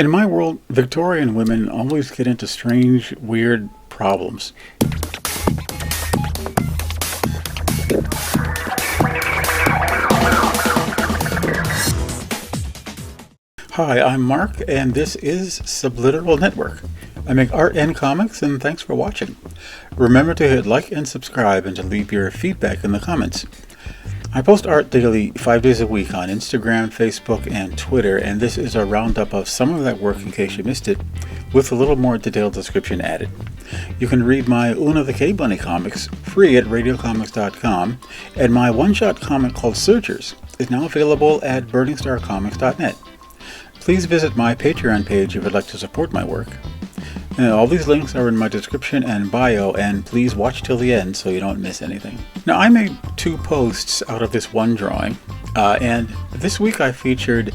In my world, Victorian women always get into strange, weird problems. Hi, I'm Mark, and this is Subliteral Network. I make art and comics, and thanks for watching. Remember to hit like and subscribe and to leave your feedback in the comments. I post art daily 5 days a week on Instagram, Facebook, and Twitter, and this is a roundup of some of that work in case you missed it, with a little more detailed description added. You can read my Una the K-Bunny comics free at radiocomics.com, and my one-shot comic called Searchers is now available at burningstarcomics.net. Please visit my Patreon page if you'd like to support my work. All these links are in my description and bio, and please watch till the end so you don't miss anything. Now, I made 2 posts out of this one drawing, and this week I featured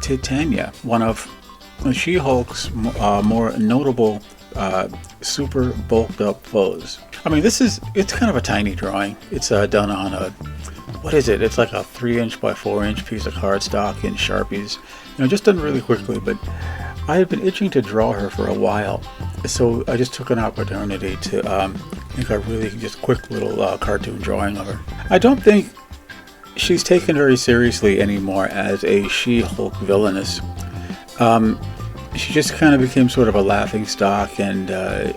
Titania, one of She-Hulk's more notable super bulked up foes. I mean, it's kind of a tiny drawing. It's done on what is it? It's like a 3" by 4" piece of cardstock in Sharpies. Just done really quickly, but I had been itching to draw her for a while, so I just took an opportunity to make a really just quick little cartoon drawing of her. I don't think she's taken very seriously anymore as a She-Hulk villainess. She just kind of became sort of a laughing stock and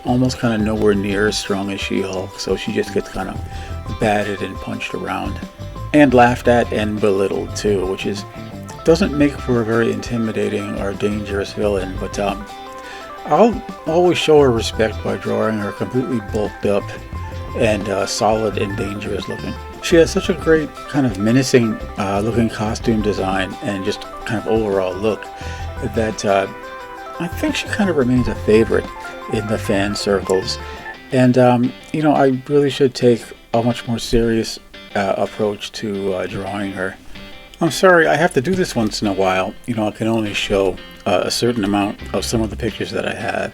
almost kind of nowhere near as strong as She-Hulk, so she just gets kind of batted and punched around and laughed at and belittled too, which doesn't make for a very intimidating or dangerous villain, but I'll always show her respect by drawing her completely bulked up and solid and dangerous looking. She has such a great kind of menacing looking costume design and just kind of overall look that I think she kind of remains a favorite in the fan circles. And I really should take a much more serious approach to drawing her. I'm sorry, I have to do this once in a while. I can only show a certain amount of some of the pictures that I have.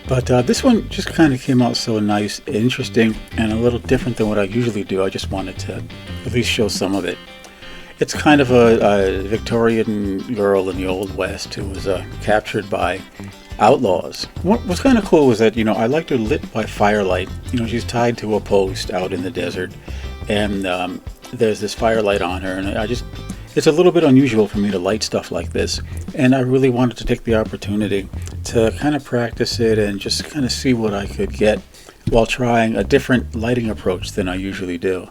But this one just kind of came out so nice, interesting, and a little different than what I usually do. I just wanted to at least show some of it. It's kind of a Victorian girl in the Old West who was captured by outlaws. What's kind of cool was that, I liked her lit by firelight. She's tied to a post out in the desert, and there's this firelight on her, and it's a little bit unusual for me to light stuff like this, and I really wanted to take the opportunity to kind of practice it and just kind of see what I could get while trying a different lighting approach than I usually do.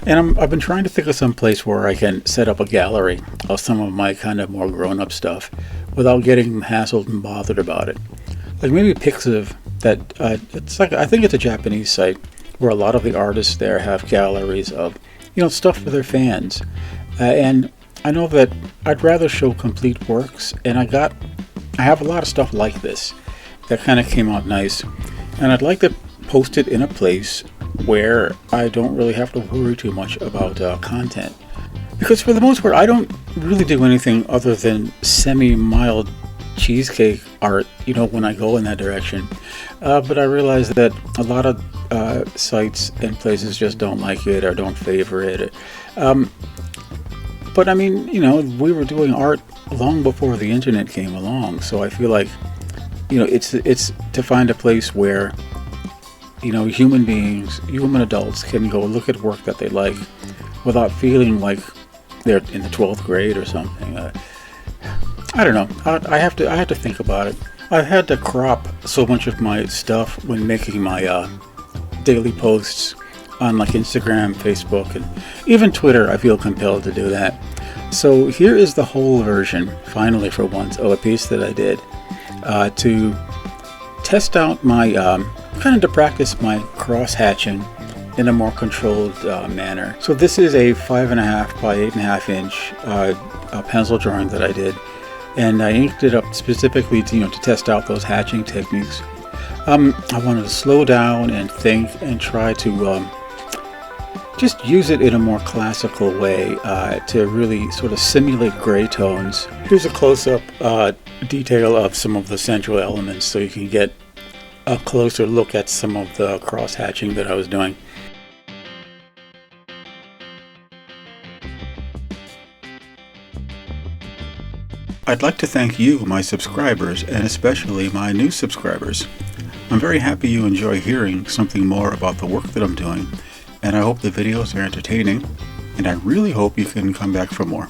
And I've been trying to think of some place where I can set up a gallery of some of my kind of more grown-up stuff without getting hassled and bothered about it. Like maybe Pixiv, it's like, I think it's a Japanese site where a lot of the artists there have galleries of stuff for their fans, and I know that I'd rather show complete works, and I have a lot of stuff like this that kind of came out nice, and I'd like to post it in a place where I don't really have to worry too much about content, because for the most part I don't really do anything other than semi-mild cheesecake art when I go in that direction, but I realize that a lot of sites and places just don't like it or don't favor it. But I mean, we were doing art long before the internet came along, so I feel like it's to find a place where human beings, human adults can go look at work that they like without feeling like they're in the 12th grade or something. I don't know. I have to think about it. I've had to crop so much of my stuff when making my daily posts on like Instagram, Facebook, and even Twitter. I feel compelled to do that. So here is the whole version, finally for once, of a piece that I did to test out my kind of to practice my cross hatching in a more controlled manner. So this is a 5.5 by 8.5 inch pencil drawing that I did, and I inked it up specifically to test out those hatching techniques. I wanted to slow down and think and try to just use it in a more classical way to really sort of simulate gray tones. Here's a close-up detail of some of the central elements so you can get a closer look at some of the cross-hatching that I was doing. I'd like to thank you, my subscribers, and especially my new subscribers. I'm very happy you enjoy hearing something more about the work that I'm doing, and I hope the videos are entertaining, and I really hope you can come back for more.